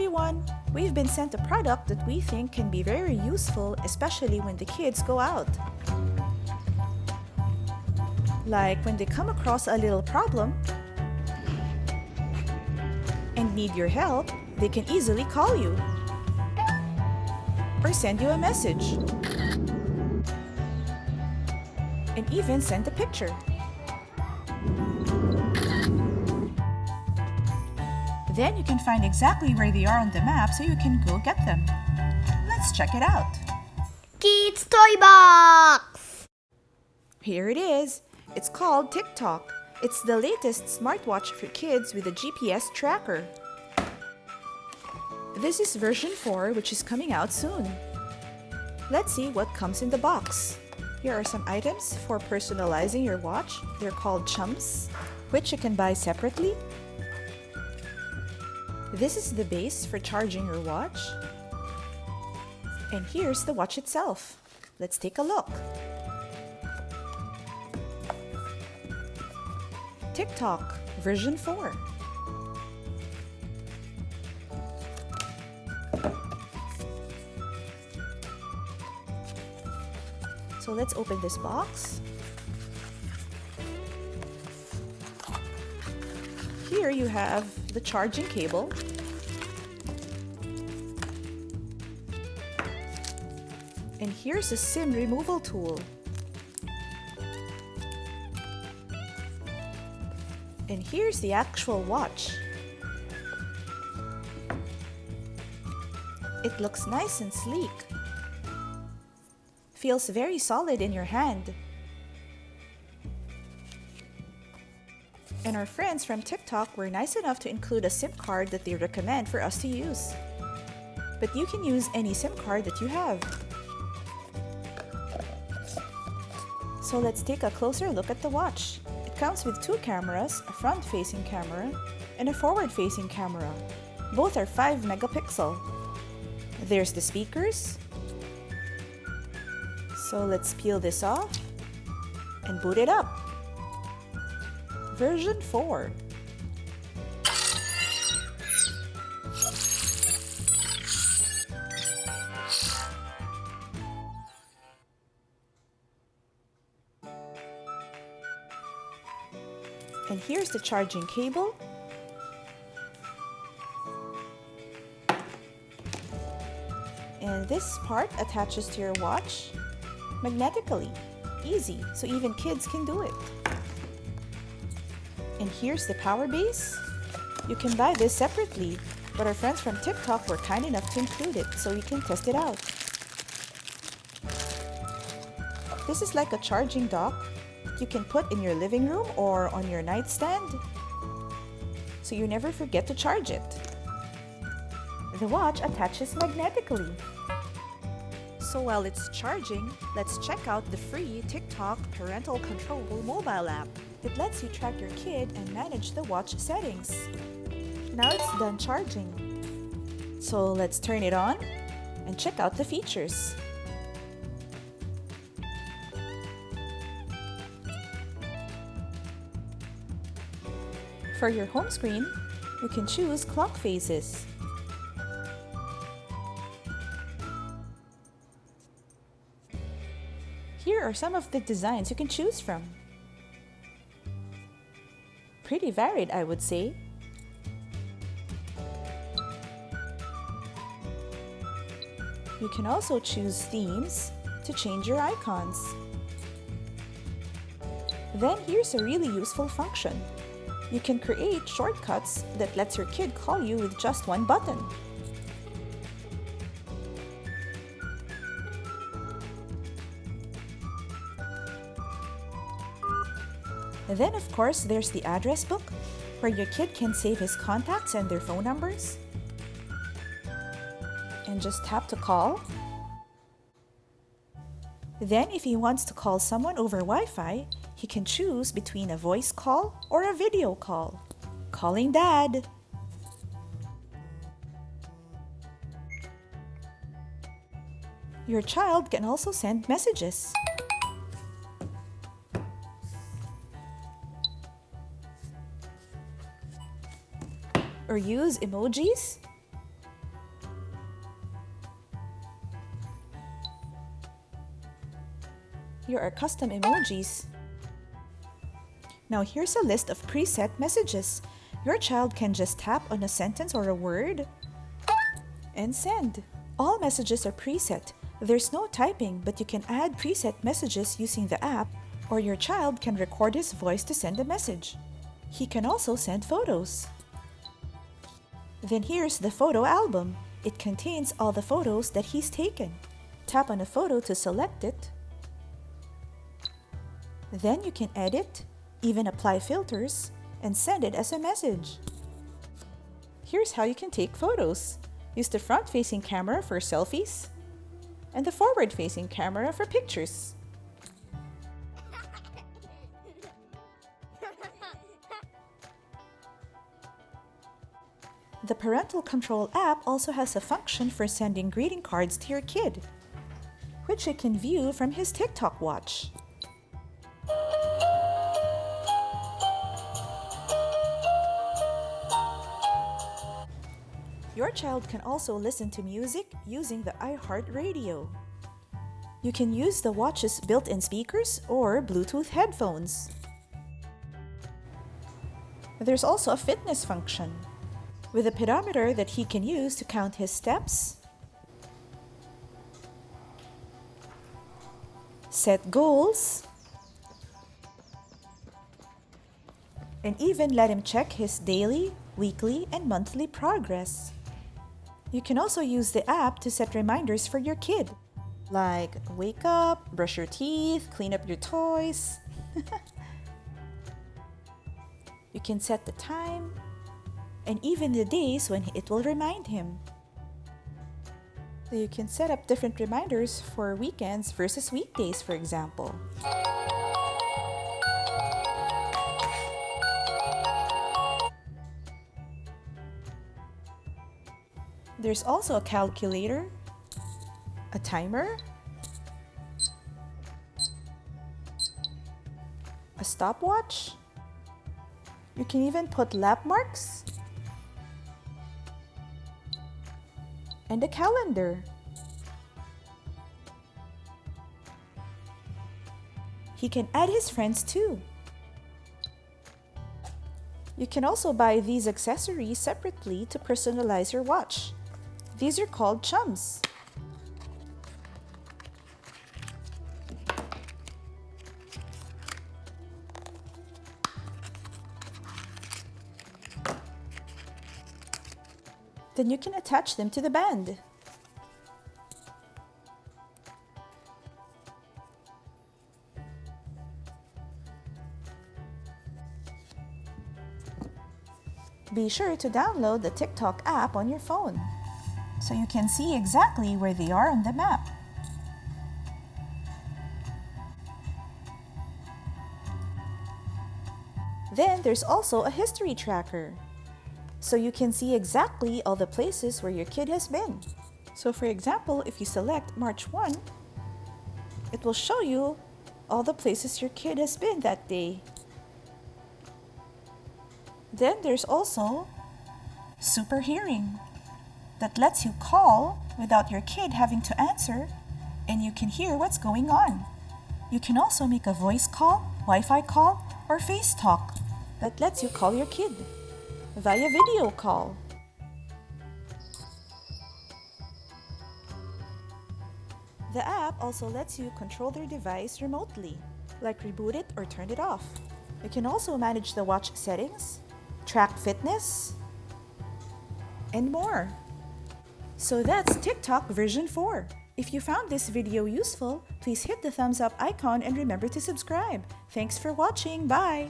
everyone! We've been sent a product that we think can be very useful, especially when the kids go out. Like when they come across a little problem and need your help, they can easily call you or send you a message and even send a picture. Then you can find exactly where they are on the map so you can go get them. Let's check it out. Kids Toy Box! Here it is. It's called TikTok. It's the latest smartwatch for kids with a GPS tracker. This is version 4, which is coming out soon. Let's see what comes in the box. Here are some items for personalizing your watch. They're called chums, which you can buy separately. This is the base for charging your watch. And here's the watch itself. Let's take a look. TikTok version 4. So let's open this box. Here you have the charging cable. And here's a SIM removal tool. And here's the actual watch. It looks nice and sleek. Feels very solid in your hand. And our friends from TikTok were nice enough to include a SIM card that they recommend for us to use. But you can use any SIM card that you have. So let's take a closer look at the watch. It comes with 2 cameras, a front-facing camera and a forward-facing camera. Both are 5 megapixel. There's the speakers. So let's peel this off and boot it up. Version 4. And here's the charging cable. And this part attaches to your watch magnetically. Easy, so even kids can do it. And here's the power base. You can buy this separately, but our friends from TikTok were kind enough to include it so you can test it out. This is like a charging dock you can put in your living room or on your nightstand, so you never forget to charge it. The watch attaches magnetically. So while it's charging, let's check out the free TikTok Parental Control mobile app. It lets you track your kid and manage the watch settings. Now it's done charging. So let's turn it on and check out the features. For your home screen, you can choose clock faces. Here are some of the designs you can choose from. Pretty varied, I would say. You can also choose themes to change your icons. Then here's a really useful function. You can create shortcuts that lets your kid call you with just one button. And then of course there's the address book, where your kid can save his contacts and their phone numbers. And just tap to call. Then if he wants to call someone over Wi-Fi, he can choose between a voice call or a video call. Calling Dad. Your child can also send messages. Or use emojis happier are custom emojis. Now here's a list of preset messages. Your child can just tap on a sentence or a word and send. All messages are preset. There's no typing, but you can add preset messages using the app, or your child can record his voice to send a message. He can also send photos. Then here's the photo album. It contains all the photos that he's taken. Tap on a photo to select it. Then you can edit, even apply filters, and send it as a message. Here's how you can take photos. Use the front-facing camera for selfies and the forward-facing camera for pictures. The Parental Control app also has a function for sending greeting cards to your kid, which you can view from his TikTok watch. Your child can also listen to music using the iHeartRadio. You can use the watch's built-in speakers or Bluetooth headphones. There's also a fitness function with a pedometer that he can use to count his steps, set goals, and even let him check his daily, weekly, and monthly progress. You can also use the app to set reminders for your kid, like wake up, brush your teeth, clean up your toys. You can set the time and even the days when it will remind him. So you can set up different reminders for weekends versus weekdays, for example. There's also a calculator, a timer, a stopwatch. You can even put lap marks and a calendar. He can add his friends too. You can also buy these accessories separately to personalize your watch. These are called chums. Then you can attach them to the band. Be sure to download the TikTok app on your phone so you can see exactly where they are on the map. Then there's also a history tracker, so you can see exactly all the places where your kid has been. So for example, if you select March 1, it will show you all the places your kid has been that day. Then there's also Super Hearing that lets you call without your kid having to answer, and you can hear what's going on. You can also make a voice call, Wi-Fi call, or face talk that lets you call your kid via video call. The app also lets you control their device remotely, like reboot it or turn it off. You can also manage the watch settings, track fitness, and more. So that's TikTok version 4. If you found this video useful, please hit the thumbs up icon and remember to subscribe. Thanks for watching. Bye!